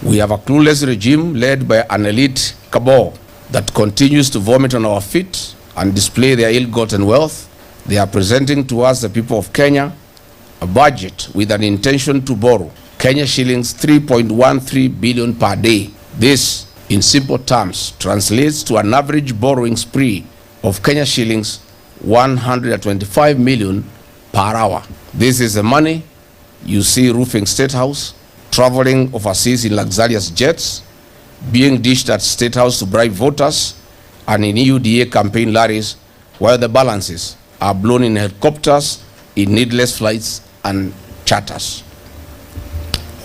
We have a clueless regime led by an elite cabal that continues to vomit on our feet and display their ill-gotten wealth. They are presenting to us, the people of Kenya, a budget with an intention to borrow Kenya shillings 3.13 billion per day. This, in simple terms, translates to an average borrowing spree of Kenya shillings 125 million per hour. This is the money you see roofing State House, traveling overseas in luxurious jets, being dished at State House to bribe voters, and in EUDA campaign lorries, while the balances are blown in helicopters, in needless flights and charters.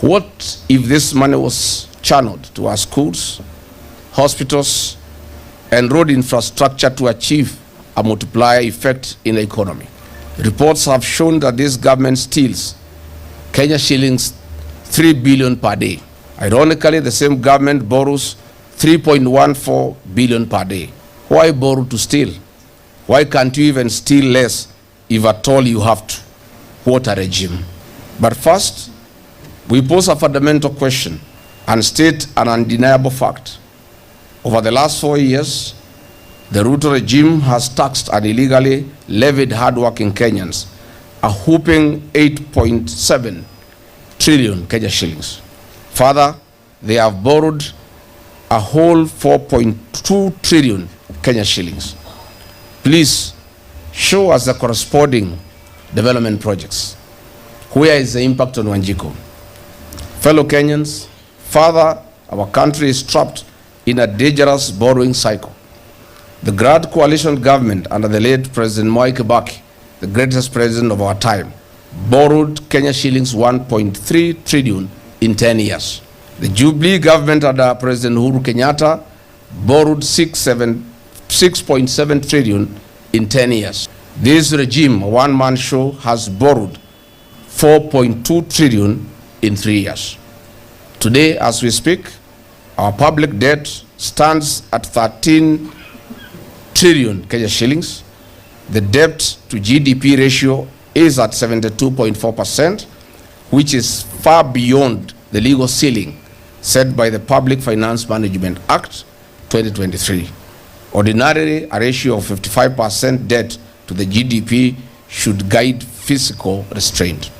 What if this money was channeled to our schools, hospitals, and road infrastructure to achieve a multiplier effect in the economy? Reports have shown that this government steals Kenya shillings 3 billion per day. Ironically, the same government borrows 3.14 billion per day. Why borrow to steal? Why can't you even steal less if at all you have to? What a regime. But first, we pose a fundamental question and state an undeniable fact. Over the last 4 years, the Ruto regime has taxed and illegally levied hardworking Kenyans a whopping 8.7 trillion Kenya shillings. Further, they have borrowed a whole 4.2 trillion Kenya shillings. Please show us the corresponding development projects. Where is the impact on Wanjiko? Fellow Kenyans, further, our country is trapped in a dangerous borrowing cycle. The Grand Coalition government under the late President Mwai Kibaki, the greatest president of our time, borrowed Kenya shillings 1.3 trillion in 10 years. The Jubilee government under President Uhuru Kenyatta borrowed 6.7 trillion in 10 years. This regime, a one-man show, has borrowed 4.2 trillion in 3 years. Today, as we speak, our public debt stands at 13 trillion Kenya shillings. The debt to GDP ratio is at 72.4%, which is far beyond the legal ceiling set by the Public Finance Management Act 2023. Ordinarily, a ratio of 55% debt to the GDP should guide fiscal restraint.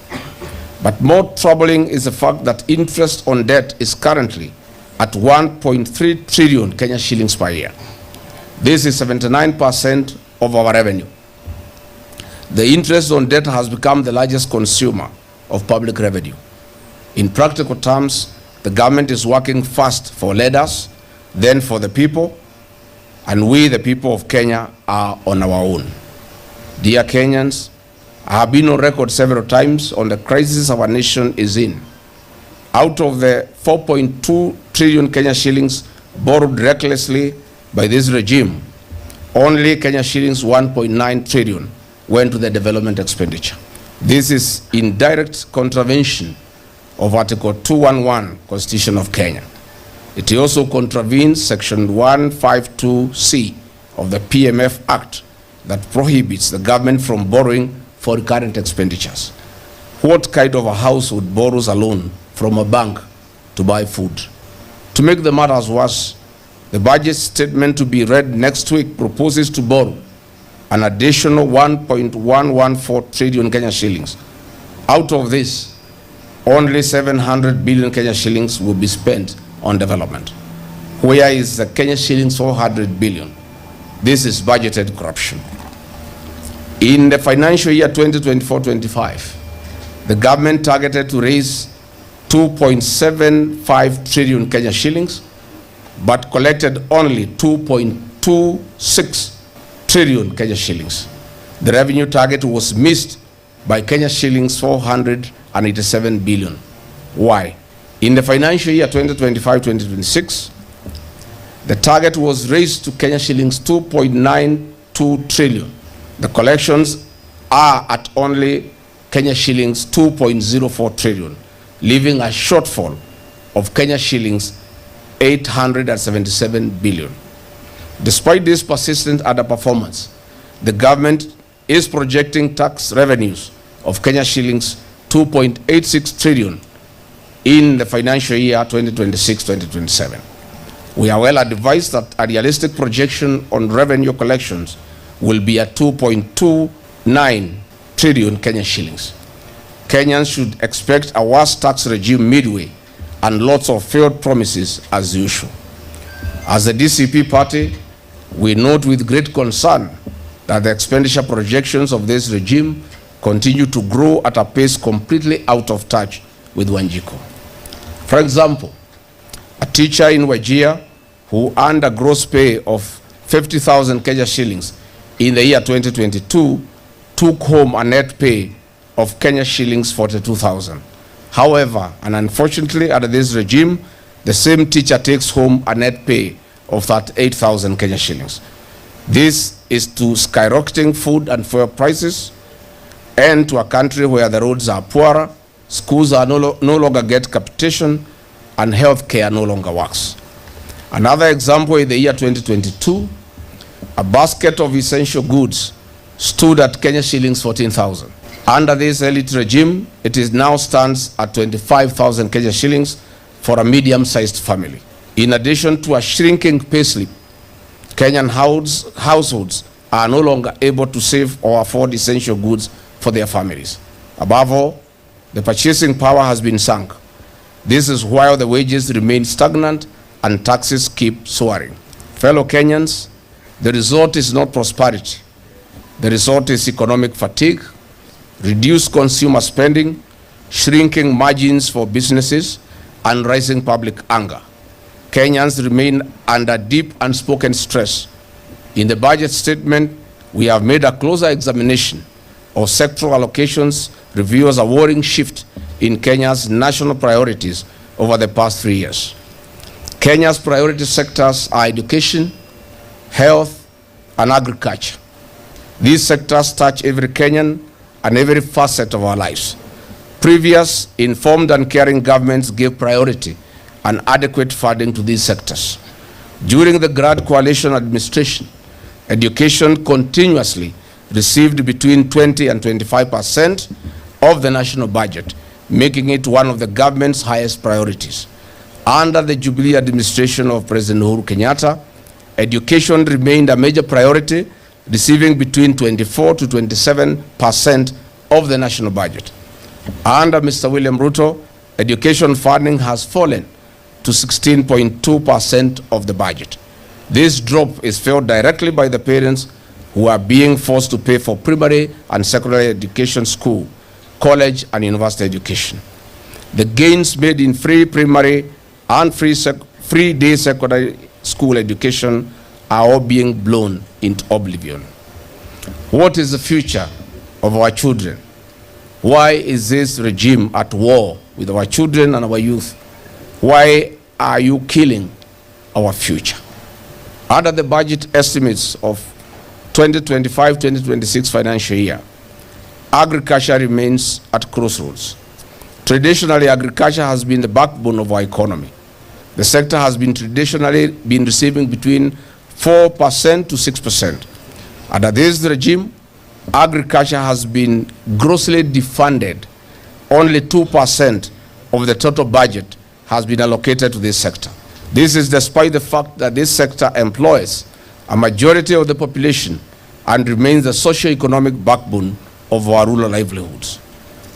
But more troubling is the fact that interest on debt is currently at 1.3 trillion Kenya shillings per year. This is 79% of our revenue. The interest on debt has become the largest consumer of public revenue. In practical terms, the government is working first for leaders, then for the people, and we, the people of Kenya, are on our own. Dear Kenyans, I have been on record several times on the crisis our nation is in. Out of the 4.2 trillion Kenya shillings borrowed recklessly by this regime, only Kenya shillings 1.9 trillion went to the development expenditure. This is in direct contravention of Article 211 Constitution of Kenya. It also contravenes Section 152C of the PMF Act that prohibits the government from borrowing for current expenditures. What kind of a household borrows a loan from a bank to buy food? To make the matters worse, the budget statement to be read next week proposes to borrow an additional 1.114 trillion Kenya shillings. Out of this, only 700 billion Kenya shillings will be spent on development. Where is the Kenya shillings 400 billion? This is budgeted corruption. In the financial year 2024-25, the government targeted to raise 2.75 trillion Kenya shillings, but collected only 2.26 trillion Kenya shillings. The revenue target was missed by Kenya shillings 487 billion. Why? In the financial year 2025-2026, the target was raised to Kenya shillings 2.92 trillion. The collections are at only Kenya shillings 2.04 trillion, leaving a shortfall of Kenya shillings 877 billion. Despite this persistent underperformance, the government is projecting tax revenues of Kenya shillings 2.86 trillion in the financial year 2026-2027. We are well advised that a realistic projection on revenue collections will be at 2.29 trillion Kenyan shillings. Kenyans should expect a worse tax regime midway and lots of failed promises as usual. As the DCP party, we note with great concern that the expenditure projections of this regime continue to grow at a pace completely out of touch with Wanjiku. For example, a teacher in Wajir who earned a gross pay of 50,000 Kenya shillings in the year 2022 took home a net pay of Kenya shillings 42,000. However, and unfortunately under this regime, the same teacher takes home a net pay of 38,000 Kenya shillings. This is to skyrocketing food and fuel prices, and to a country where the roads are poorer, schools are no longer get capitation, and health care no longer works. Another example, in the year 2022, a basket of essential goods stood at Kenya shillings 14,000. Under this elite regime, it is now stands at 25,000 Kenya shillings for a medium-sized family. In addition to a shrinking payslip, Kenyan households are no longer able to save or afford essential goods for their families. Above all, the purchasing power has been sunk. This is while the wages remain stagnant and taxes keep soaring. Fellow Kenyans, the result is not prosperity. The result is economic fatigue, reduced consumer spending, shrinking margins for businesses, and rising public anger. Kenyans remain under deep unspoken stress. In the budget statement, we have made a closer examination of sectoral allocations, reveals a worrying shift in Kenya's national priorities over the past 3 years. Kenya's priority sectors are education, health, and agriculture. These sectors touch every Kenyan and every facet of our lives. Previous informed and caring governments gave priority and adequate funding to these sectors. During the Grand Coalition administration, education continuously received between 20 and 25% of the national budget, making it one of the government's highest priorities. Under the Jubilee administration of President Uhuru Kenyatta, education remained a major priority, receiving between 24 to 27% of the national budget. Under Mr. William Ruto, education funding has fallen to 16.2% of the budget. This drop is felt directly by the parents who are being forced to pay for primary and secondary education, school, college, and university education. The gains made in free primary and free day secondary school education are all being blown into oblivion. What is the future of our children? Why is this regime at war with our children and our youth? Why are you killing our future? Under the budget estimates of 2025-2026 financial year, agriculture remains at crossroads. Traditionally, agriculture has been the backbone of our economy. The sector has been traditionally been receiving between 4% to 6%. Under this regime, agriculture has been grossly defunded. Only 2% of the total budget has been allocated to this sector. This is despite the fact that this sector employs a majority of the population and remains the socio-economic backbone of our rural livelihoods.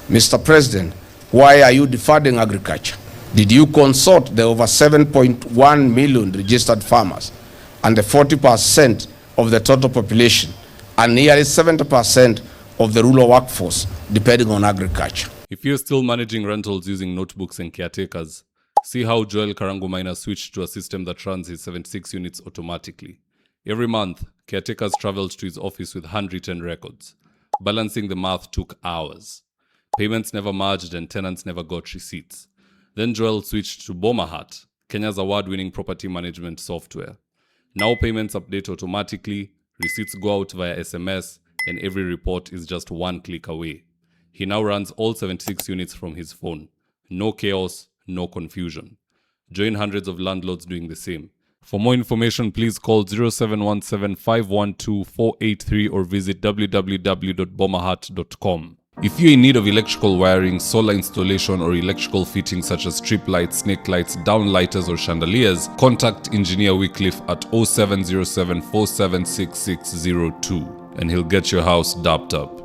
Mr. President, why are you defunding agriculture? Did you consult the over 7.1 million registered farmers and the 40% of the total population and nearly 70% of the rural workforce depending on agriculture? If you're still managing rentals using notebooks and caretakers, see how Joel Karangu Maina switched to a system that runs his 76 units automatically. Every month, caretakers traveled to his office with handwritten records. Balancing the math took hours. Payments never merged and tenants never got receipts. Then Joel switched to BomaHat, Kenya's award-winning property management software. Now payments update automatically, receipts go out via SMS, and every report is just one click away. He now runs all 76 units from his phone. No chaos, no confusion. Join hundreds of landlords doing the same. For more information, please call 0717 512 483 or visit www.bomahat.com. If you're in need of electrical wiring, solar installation, or electrical fittings such as strip lights, snake lights, downlighters, or chandeliers, contact Engineer Wycliffe at 0707 476602 and he'll get your house dapped up.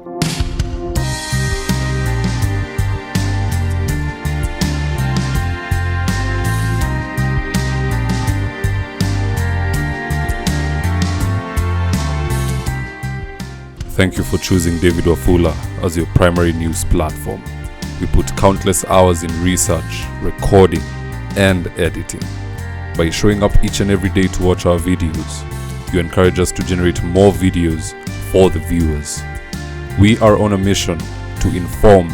Thank you for choosing Ndege as your primary news platform. We put countless hours in research, recording, and editing. By showing up each and every day to watch our videos, you encourage us to generate more videos for the viewers. We are on a mission to inform,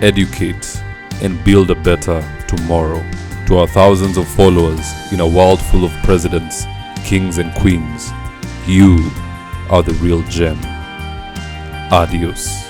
educate, and build a better tomorrow. To our thousands of followers in a world full of presidents, kings, and queens, you are the real gem. Adios.